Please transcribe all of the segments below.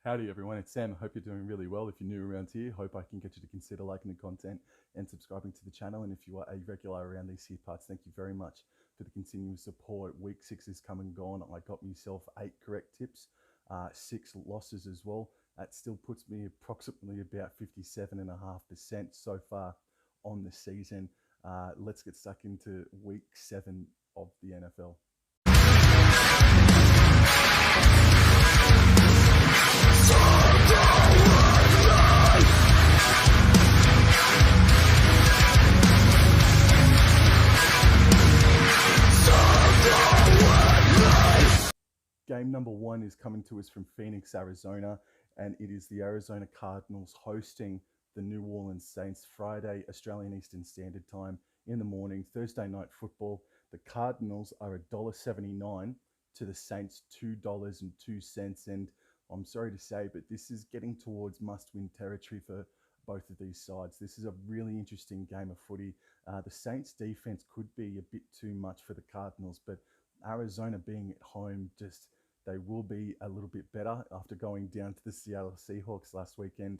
Howdy everyone, it's Sam. I hope you're doing really well. If you're new around here, hope I can get you to consider liking the content and subscribing to the channel. And if you are a regular around these here parts, thank you very much for the continuous support. Week 6 is come and gone. I got myself 8 correct tips, 6 losses as well. That still puts me approximately about 57.5% so far on the season. Let's get stuck into week 7 of the NFL. Game number 1 is coming to us from Phoenix, Arizona, and it is the Arizona Cardinals hosting the New Orleans Saints Friday, Australian Eastern Standard Time in the morning, Thursday night football. The Cardinals are $1.79 to the Saints $2.02, and I'm sorry to say, but this is getting towards must-win territory for both of these sides. This is a really interesting game of footy. The Saints defense could be a bit too much for the Cardinals, but Arizona being at home, they will be a little bit better after going down to the Seattle Seahawks last weekend.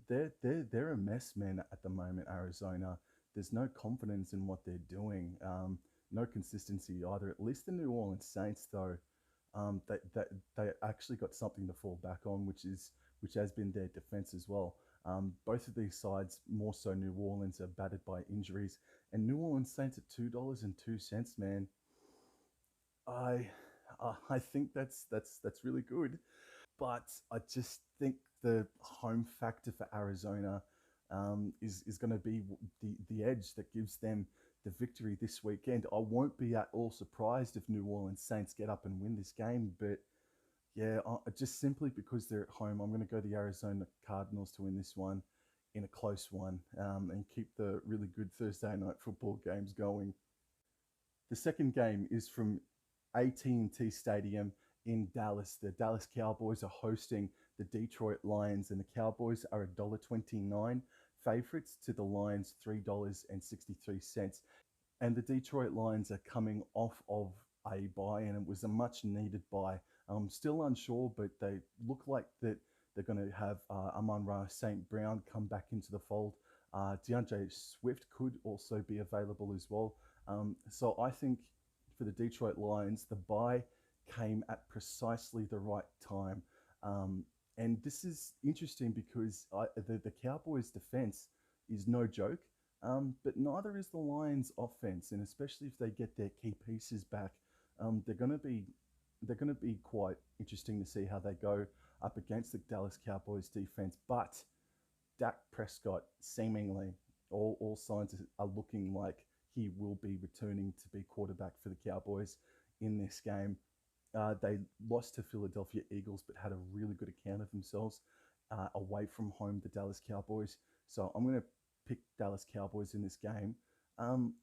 They're a mess, man, at the moment, Arizona. There's no confidence in what they're doing. No consistency either. At least the New Orleans Saints, though, they actually got something to fall back on, which has been their defense as well. Both of these sides, more so New Orleans, are battered by injuries, and New Orleans Saints at $2.02, man. I think that's really good, but I just think the home factor for Arizona is going to be the edge that gives them the victory this weekend. I won't be at all surprised if New Orleans Saints get up and win this game, but yeah, just simply because they're at home, I'm going to go the Arizona Cardinals to win this one in a close one, and keep the really good Thursday night football games going. The second game is from AT&T Stadium in Dallas. The Dallas Cowboys are hosting the Detroit Lions, and the Cowboys are $1.29 favorites to the Lions $3.63. And the Detroit Lions are coming off of a bye, and it was a much needed bye. I'm still unsure, but they look like that they're going to have Amon-Ra St. Brown come back into the fold. DeAndre Swift could also be available as well. So I think for the Detroit Lions, the bye came at precisely the right time. And this is interesting because the Cowboys' defense is no joke, but neither is the Lions' offense. And especially if they get their key pieces back, they're going to be quite interesting to see how they go up against the Dallas Cowboys defense. But Dak Prescott, seemingly, all signs are looking like he will be returning to be quarterback for the Cowboys in this game. They lost to Philadelphia Eagles, but had a really good account of themselves away from home, the Dallas Cowboys. So I'm going to pick Dallas Cowboys in this game. I'm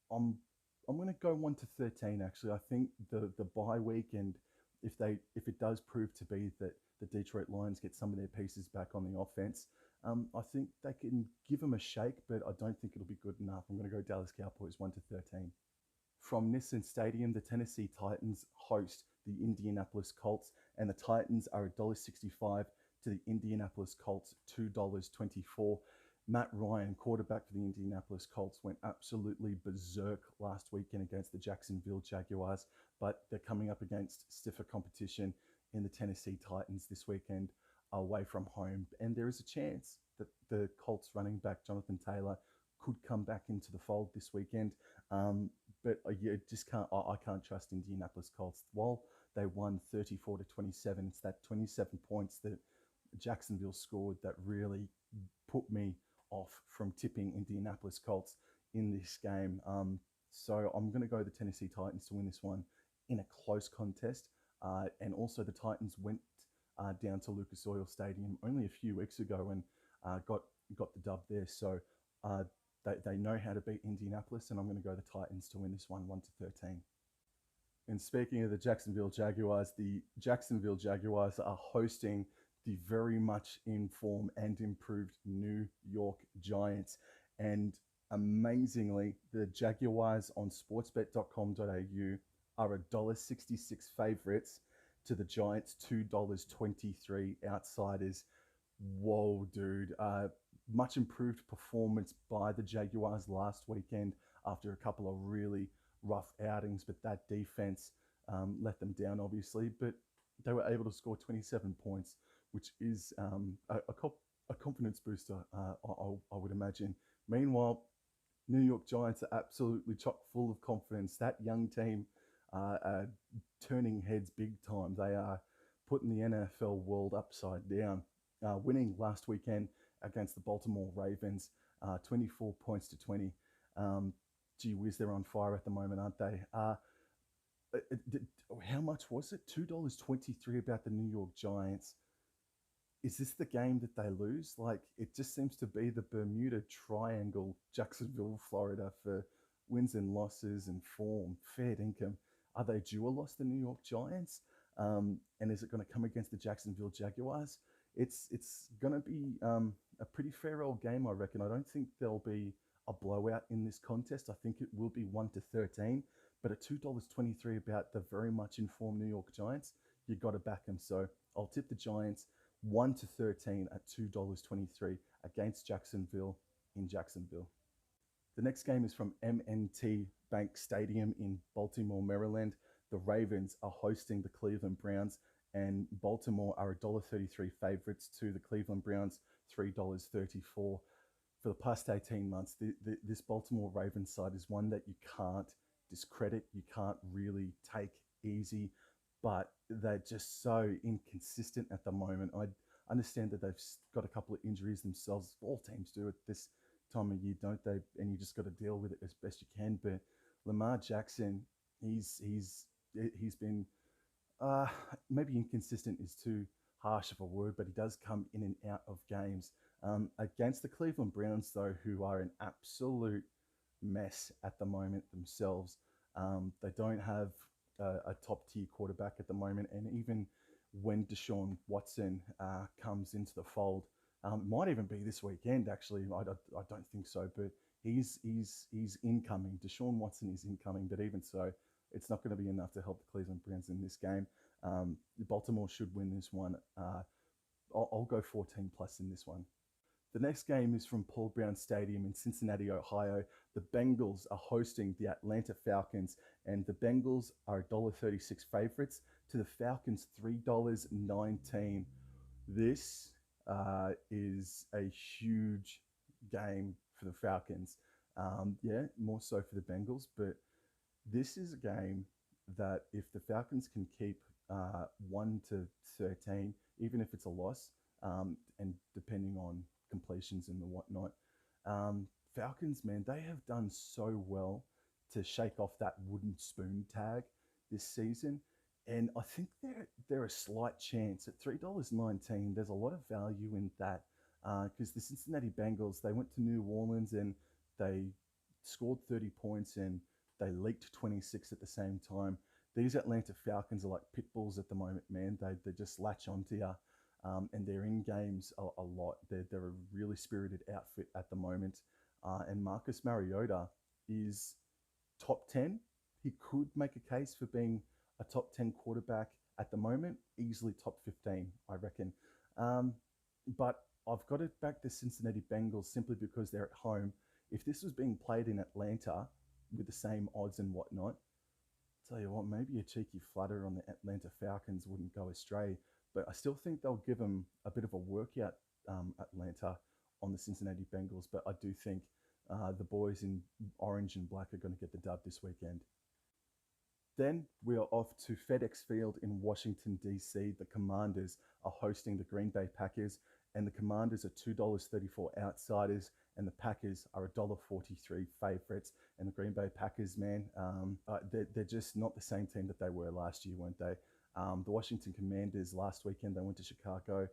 going to go 1-13. Actually, I think the bye week, and if it does prove to be that the Detroit Lions get some of their pieces back on the offense, I think they can give them a shake, but I don't think it'll be good enough. I'm going to go Dallas Cowboys 1-13. From Nissan Stadium, the Tennessee Titans host the Indianapolis Colts, and the Titans are $1.65 to the Indianapolis Colts $2.24. Matt Ryan, quarterback for the Indianapolis Colts, went absolutely berserk last weekend against the Jacksonville Jaguars, but they're coming up against stiffer competition in the Tennessee Titans this weekend away from home, and there is a chance that the Colts running back Jonathan Taylor could come back into the fold this weekend. But you just can't. I can't trust Indianapolis Colts. While they won 34-27, it's that 27 points that Jacksonville scored that really put me off from tipping Indianapolis Colts in this game. So I'm going to go the Tennessee Titans to win this one in a close contest. And also the Titans went down to Lucas Oil Stadium only a few weeks ago and got the dub there. So they know how to beat Indianapolis, and I'm going to go the Titans to win this one 1-13. And speaking of the Jacksonville Jaguars are hosting the very much in form and improved New York Giants. And amazingly, the Jaguars on sportsbet.com.au are $1.66 favorites to the Giants, $2.23 outsiders. Whoa, dude. Much improved performance by the Jaguars last weekend after a couple of really rough outings, but that defense let them down, obviously. But they were able to score 27 points, which is a confidence booster, I would imagine. Meanwhile, New York Giants are absolutely chock full of confidence. That young team are turning heads big time. They are putting the NFL world upside down. Winning last weekend against the Baltimore Ravens, 24 points to 20. Gee whiz, they're on fire at the moment, aren't they? How much was it? $2.23 about the New York Giants. Is this the game that they lose? Like, it just seems to be the Bermuda Triangle, Jacksonville, Florida, for wins and losses and form, fair income. Are they due a loss, the New York Giants? And is it going to come against the Jacksonville Jaguars? It's going to be a pretty fair old game, I reckon. I don't think there'll be a blowout in this contest. I think it will be 1-13. But at $2.23 about the very much informed New York Giants, you got to back them. So I'll tip the Giants 1-13 at $2.23 against Jacksonville in Jacksonville. The next game is from M&T Bank Stadium in Baltimore, Maryland. The Ravens are hosting the Cleveland Browns, and Baltimore are $1.33 favorites to the Cleveland Browns, $3.34. For the past 18 months, this Baltimore Ravens side is one that you can't discredit, you can't really take easy, but they're just so inconsistent at the moment. I understand that they've got a couple of injuries themselves. All teams do at this time of year, don't they? And you just got to deal with it as best you can. But Lamar Jackson, he's been maybe inconsistent is too harsh of a word, but he does come in and out of games. Against the Cleveland Browns, though, who are an absolute mess at the moment themselves. They don't have a top-tier quarterback at the moment, and even when Deshaun Watson comes into the fold, might even be this weekend, actually. I don't think so, but he's incoming. Deshaun Watson is incoming, but even so, it's not going to be enough to help the Cleveland Browns in this game. Baltimore should win this one. I'll go 14 plus in this one. The next game is from Paul Brown Stadium in Cincinnati, Ohio. The Bengals are hosting the Atlanta Falcons, and the Bengals are $1.36 favorites to the Falcons, $3.19. This is a huge game for the Falcons. Yeah, more so for the Bengals, but this is a game that if the Falcons can keep 1-13, even if it's a loss, and depending on completions and the whatnot, Falcons, man, they have done so well to shake off that wooden spoon tag this season. And I think they're a slight chance at $3.19. There's a lot of value in that because the Cincinnati Bengals, they went to New Orleans and they scored 30 points and they leaked 26 at the same time. These Atlanta Falcons are like pit bulls at the moment, man. They just latch onto you. And they're in games a lot. They're a really spirited outfit at the moment. And Marcus Mariota is top 10. He could make a case for being a top 10 quarterback at the moment, easily top 15, I reckon. But I've got to back the Cincinnati Bengals simply because they're at home. If this was being played in Atlanta with the same odds and whatnot, tell you what, maybe a cheeky flutter on the Atlanta Falcons wouldn't go astray. But I still think they'll give them a bit of a workout, Atlanta, on the Cincinnati Bengals. But I do think the boys in orange and black are going to get the dub this weekend. Then we are off to FedEx Field in Washington, D.C. The Commanders are hosting the Green Bay Packers, and the Commanders are $2.34 outsiders, and the Packers are $1.43 favorites. And the Green Bay Packers, man, they're just not the same team that they were last year, weren't they? The Washington Commanders last weekend, they went to Chicago,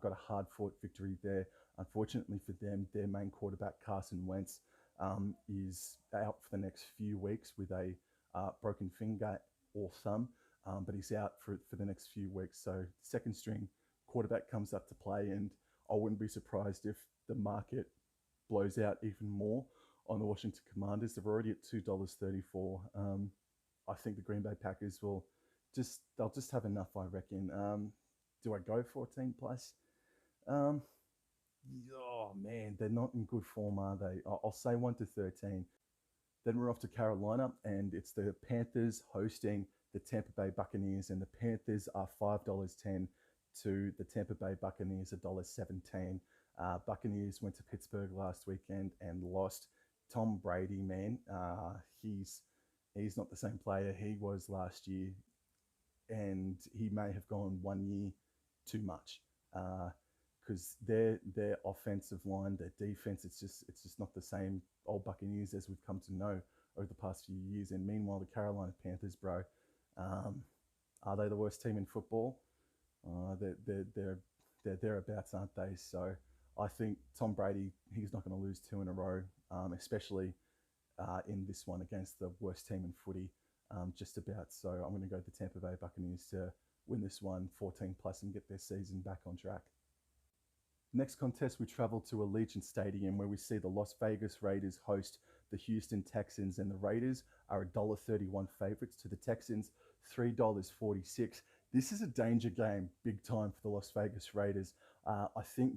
got a hard-fought victory there. Unfortunately for them, their main quarterback, Carson Wentz, is out for the next few weeks with a broken finger or thumb, but he's out for the next few weeks. So second string quarterback comes up to play, and I wouldn't be surprised if the market blows out even more on the Washington Commanders. They're already at $2.34. I think the Green Bay Packers will just they'll just have enough, I reckon. Do I go 14 plus? Um, oh man, they're not in good form, are they? I'll say 1 to 13. Then we're off to Carolina, and it's the Panthers hosting the Tampa Bay Buccaneers, and the Panthers are $5.10 to the Tampa Bay Buccaneers $1.17. Buccaneers went to Pittsburgh last weekend and lost. Tom Brady, man, he's not the same player he was last year, and he may have gone 1 year too much. Because their offensive line, their defense, it's just not the same old Buccaneers as we've come to know over the past few years. And meanwhile, the Carolina Panthers, bro, um, are they the worst team in football? They're thereabouts, aren't they? So I think Tom Brady, he's not going to lose two in a row, especially in this one against the worst team in footy, just about. So I'm going to go the Tampa Bay Buccaneers to win this one 14 plus and get their season back on track. Next contest, we travel to Allegiant Stadium where we see the Las Vegas Raiders host the Houston Texans, and the Raiders are $1.31 favorites to the Texans, $3.46. This is a danger game, big time for the Las Vegas Raiders. I think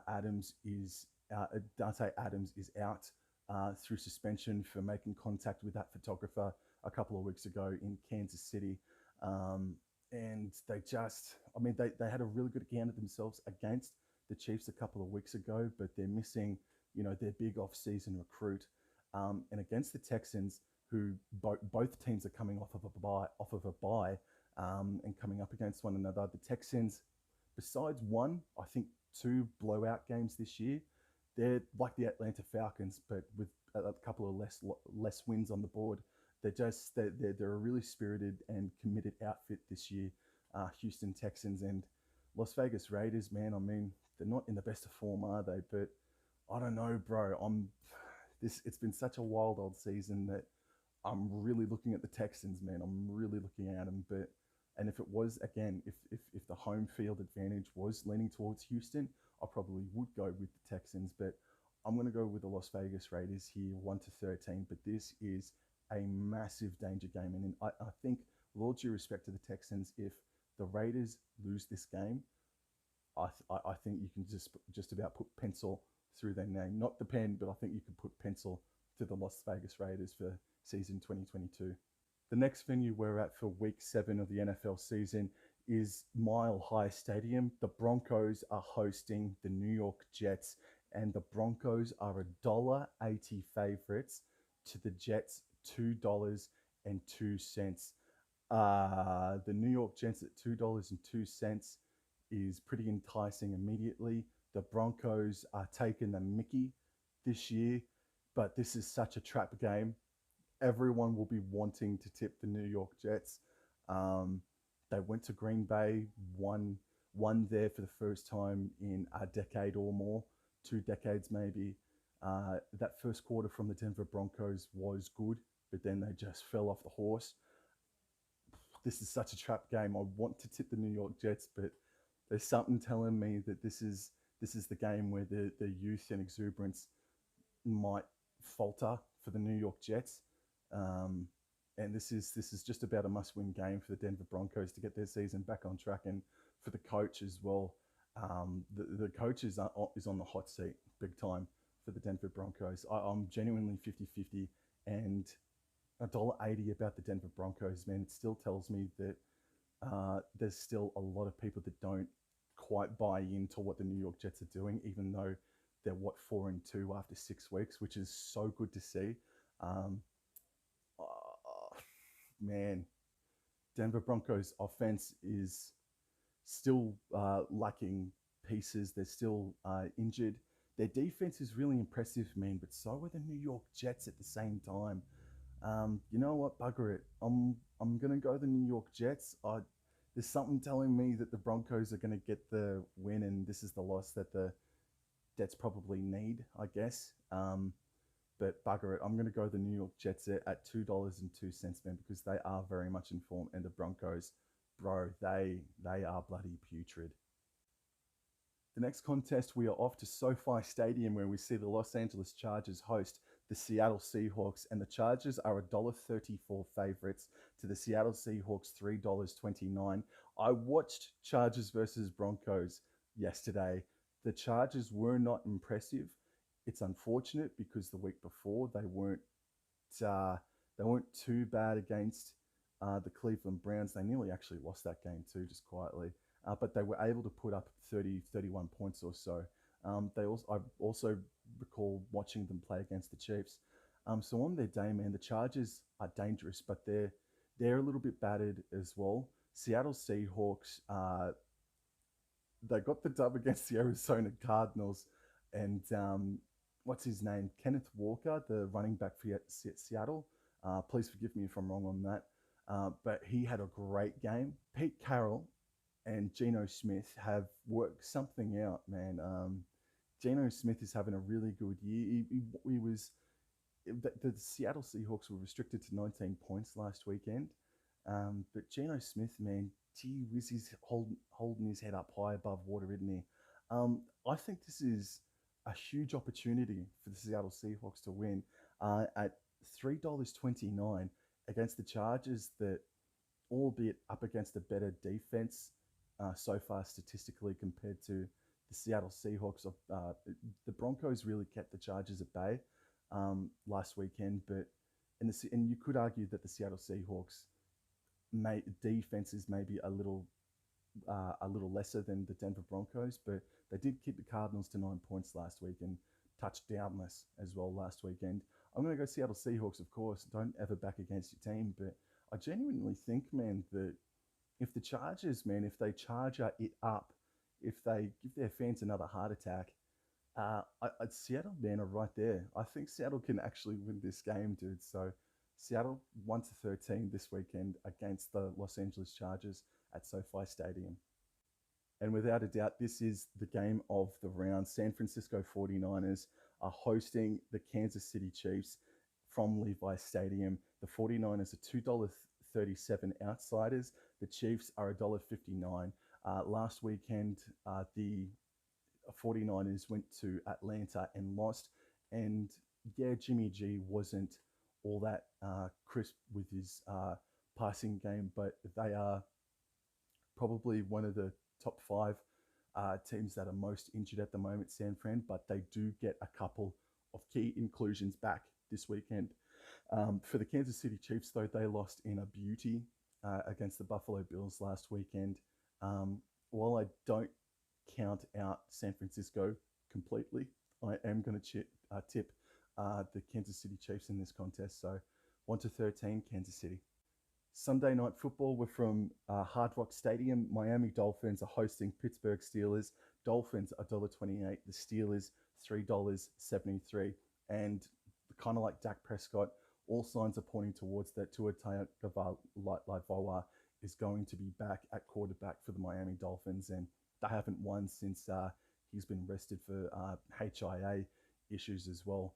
Adams is Dante Adams is out through suspension for making contact with that photographer a couple of weeks ago in Kansas City. And they had a really good game of themselves against the Chiefs a couple of weeks ago, but they're missing, their big off-season recruit. And against the Texans, who both teams are coming off of a bye, and coming up against one another. The Texans, besides one, I think two blowout games this year, they're like the Atlanta Falcons, but with a couple of less wins on the board. They're a really spirited and committed outfit this year, Houston Texans. And Las Vegas Raiders, man. I mean, they're not in the best of form, are they? But I don't know, bro. It's been such a wild old season that I'm really looking at the Texans, man. I'm really looking at them. And if it was, again, if the home field advantage was leaning towards Houston, I probably would go with the Texans. But I'm going to go with the Las Vegas Raiders here, 1 to 13. But this is a massive danger game. And I think, with all due respect to the Texans, if the Raiders lose this game, I think you can just about put pencil through their name. Not the pen, but I think you could put pencil to the Las Vegas Raiders for season 2022. The next venue we're at for week 7 of the NFL season is Mile High Stadium. The Broncos are hosting the New York Jets, and the Broncos are $1.80 favorites to the Jets $2.02. The New York Jets at $2.02 is pretty enticing immediately. The Broncos are taking the mickey this year, but this is such a trap game. Everyone will be wanting to tip the New York Jets. They went to Green Bay, won there for the first time in a decade or more, 2 decades maybe. That first quarter from the Denver Broncos was good, but then they just fell off the horse. This is such a trap game. I want to tip the New York Jets, but there's something telling me that this is the game where the youth and exuberance might falter for the New York Jets. And this is just about a must-win game for the Denver Broncos to get their season back on track, and for the coach as well. The coach is on the hot seat big time for the Denver Broncos. I'm genuinely 50-50, and $1.80 about the Denver Broncos, man. It still tells me that there's still a lot of people that don't quite buy into what the New York Jets are doing, even though they're 4-2 after 6 weeks, which is so good to see. Man, Denver Broncos offense is still lacking pieces. They're still injured. Their defense is really impressive, man, but so are the New York Jets at the same time. You know what? Bugger it. I'm gonna go the New York Jets. There's something telling me that the Broncos are gonna get the win, and this is the loss that the Jets probably need, I guess. But bugger it, I'm going to go the New York Jets at $2.02, man, because they are very much in form. And the Broncos, bro, they are bloody putrid. The next contest, we are off to SoFi Stadium, where we see the Los Angeles Chargers host the Seattle Seahawks, and the Chargers are $1.34 favorites to the Seattle Seahawks $3.29. I watched Chargers versus Broncos yesterday. The Chargers were not impressive. It's unfortunate because the week before uh, they weren't too bad against the Cleveland Browns. They nearly actually lost that game too, just quietly. But they were able to put up 30, 31 points or so. I also recall watching them play against the Chiefs. So on their day, man, the Chargers are dangerous, but they're a little bit battered as well. Seattle Seahawks, they got the dub against the Arizona Cardinals, and what's his name? Kenneth Walker, the running back for Seattle. Please forgive me if I'm wrong on that. But he had a great game. Pete Carroll and Geno Smith have worked something out, man. Geno Smith is having a really good year. He was the Seattle Seahawks were restricted to 19 points last weekend, but Geno Smith, man, gee whiz, he's holding his head up high above water, isn't he? I think this is a huge opportunity for the Seattle Seahawks to win at $3.29 against the Chargers that, albeit up against a better defense so far statistically compared to the Seattle Seahawks. The Broncos really kept the Chargers at bay last weekend, but and you could argue that the Seattle Seahawks defense is maybe a little lesser than the Denver Broncos, but they did keep the Cardinals to 9 points last week and touchdownless as well last weekend. I'm going to go Seattle Seahawks, of course. Don't ever back against your team, but I genuinely think, man, that if the Chargers, man, if they charger it up, if they give their fans another heart attack, Seattle, man, are right there. I think Seattle can actually win this game, dude. So Seattle 1-13 this weekend against the Los Angeles Chargers at SoFi Stadium. And without a doubt, this is the game of the round. San Francisco 49ers are hosting the Kansas City Chiefs from Levi Stadium. The 49ers are $2.37 outsiders. The Chiefs are $1.59. Last weekend, the 49ers went to Atlanta and lost. And yeah, Jimmy G wasn't all that crisp with his passing game, but they are probably one of the top five teams that are most injured at the moment, San Fran, but they do get a couple of key inclusions back this weekend. For the Kansas City Chiefs, though, they lost in a beauty against the Buffalo Bills last weekend. While I don't count out San Francisco completely, I am going to tip the Kansas City Chiefs in this contest. So 1-13, Kansas City. Sunday night football, we're from Hard Rock Stadium. Miami Dolphins are hosting Pittsburgh Steelers. Dolphins $1.28, the Steelers $3.73. And kind of like Dak Prescott, all signs are pointing towards that Tua Tagovailoa is going to be back at quarterback for the Miami Dolphins, and they haven't won since he's been arrested for HIA issues as well.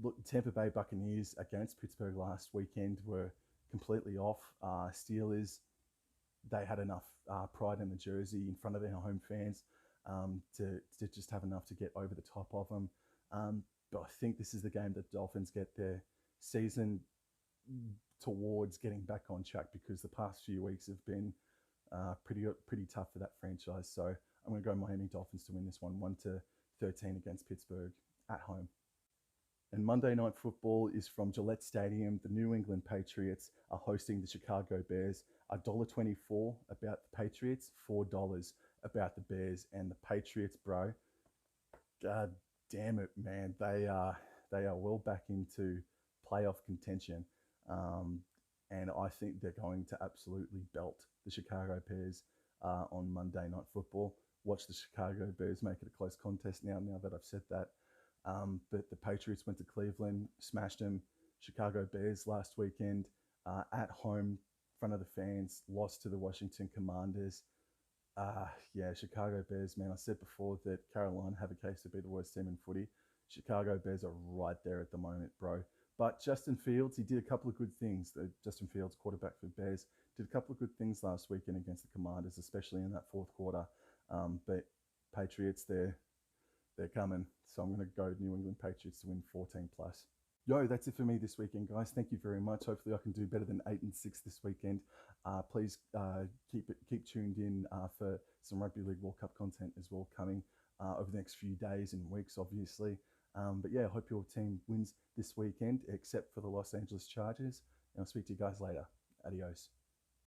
Look, Tampa Bay Buccaneers against Pittsburgh last weekend were completely off. Steelers, they had enough pride in the jersey in front of their home fans to just have enough to get over the top of them. But I think this is the game that Dolphins get their season towards getting back on track, because the past few weeks have been pretty tough for that franchise. So I'm going to go Miami Dolphins to win this one, 1-13 against Pittsburgh at home. And Monday Night Football is from Gillette Stadium. The New England Patriots are hosting the Chicago Bears. $1.24 about the Patriots, $4 about the Bears. And the Patriots, bro, god damn it, man, they are well back into playoff contention. And I think they're going to absolutely belt the Chicago Bears on Monday Night Football. Watch the Chicago Bears make it a close contest now that I've said that. But the Patriots went to Cleveland, smashed them. Chicago Bears last weekend at home, in front of the fans, lost to the Washington Commanders. Yeah, Chicago Bears, man, I said before that Carolina have a case to be the worst team in footy. Chicago Bears are right there at the moment, bro. But Justin Fields, he did a couple of good things. Justin Fields, quarterback for Bears, did a couple of good things last weekend against the Commanders, especially in that fourth quarter. But Patriots, they're they're coming. So I'm going to go New England Patriots to win 14 plus. Yo, that's it for me this weekend, guys. Thank you very much. Hopefully, I can do better than 8-6 this weekend. Please keep tuned in for some Rugby League World Cup content as well coming over the next few days and weeks, obviously. But yeah, I hope your team wins this weekend, except for the Los Angeles Chargers. And I'll speak to you guys later. Adios.